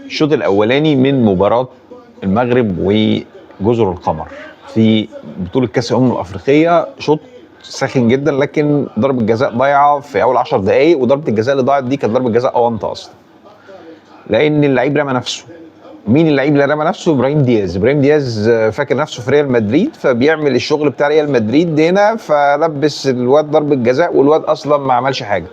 الشوط الاولاني من مباراه المغرب وجزر القمر في بطوله كاس الامم الافريقيه، شوط ساخن جدا، لكن ضربه جزاء ضايعه في اول 10 دقائق، وضربه الجزاء اللي ضاعت دي كانت ضربه جزاء اونطه اصلا، لان اللعيب رمى نفسه. مين اللعيب اللي رمى نفسه؟ ابراهيم دياز. ابراهيم دياز فاكر نفسه في ريال مدريد، فبيعمل الشغل بتاع ريال مدريد هنا، فلبس الواد ضربه جزاء، والواد اصلا ما عملش حاجه.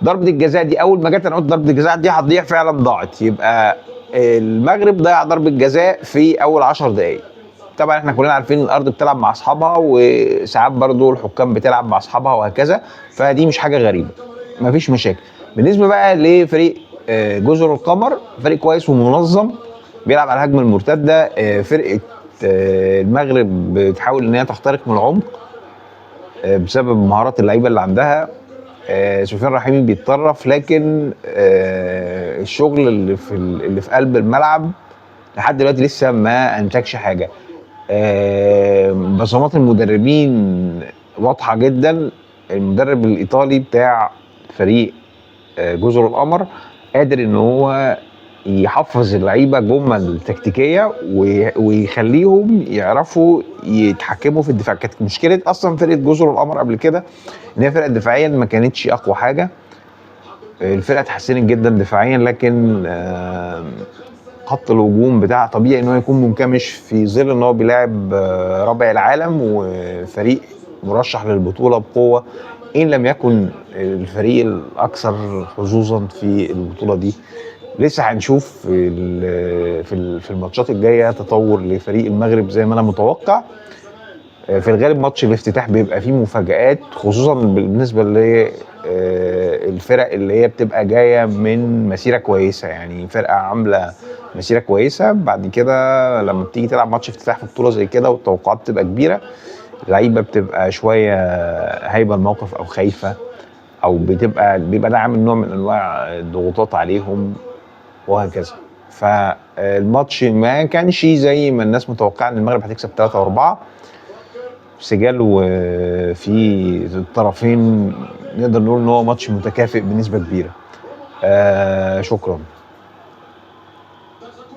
ضربه الجزاء دي اول ما جت انا قلت ضربه الجزاء دي هتضيع، فعلا ضاعت. يبقى المغرب ضيع ضربه جزاء في اول 10 دقائق. طبعا احنا كلنا عارفين الارض بتلعب مع اصحابها، وساعات برضو الحكام بتلعب مع اصحابها وهكذا، فدي مش حاجه غريبه، مفيش مشاكل. بالنسبه بقى لفريق جزر القمر، فريق كويس ومنظم بيلعب على الهجمه المرتده. فرقه المغرب بتحاول ان هي تخترق من العمق بسبب مهارات اللعيبه اللي عندها. سفيان رحيمي بيتطرف، لكن الشغل اللي في قلب الملعب لحد دلوقتي لسه ما انتجش حاجه. بصمات المدربين واضحه جدا. المدرب الايطالي بتاع فريق جزر القمر قادر ان هو يحفظ اللعيبه جمل تكتيكيه ويخليهم يعرفوا يتحكموا في الدفاع. كانت مشكله اصلا فرقه جزر القمر قبل كده ان هي فرقه دفاعيا ما كانتش اقوى حاجه. الفرقه اتحسنت جدا دفاعيا، لكن خط الهجوم بتاعها طبيعي ان هو يكون منكمش في ظل ان هو بيلاعب رابع العالم وفريق مرشح للبطوله بقوه، ان لم يكن الفريق الاكثر حظوظا في البطوله دي. لسه هنشوف في الماتشات الجايه تطور لفريق المغرب زي ما انا متوقع. في الغالب ماتش الافتتاح بيبقى فيه مفاجآت، خصوصا بالنسبه للفرق اللي هي بتبقى جايه من مسيره كويسه، يعني فرقه عامله مسيره كويسه، بعد كده لما بتيجي تلعب ماتش افتتاح في بطوله زي كده والتوقعات بتبقى كبيره، اللعيبه بتبقى شويه هايبه الموقف او خايفه، او بيبقى ده عامل نوع من انواع الضغوطات عليهم وهكذا. فالماتش ما كانش زي ما الناس متوقعه ان المغرب هتكسب 3 و4 سجال، وفي الطرفين نقدر نقول ان هو ماتش متكافئ بنسبه كبيره. شكرا.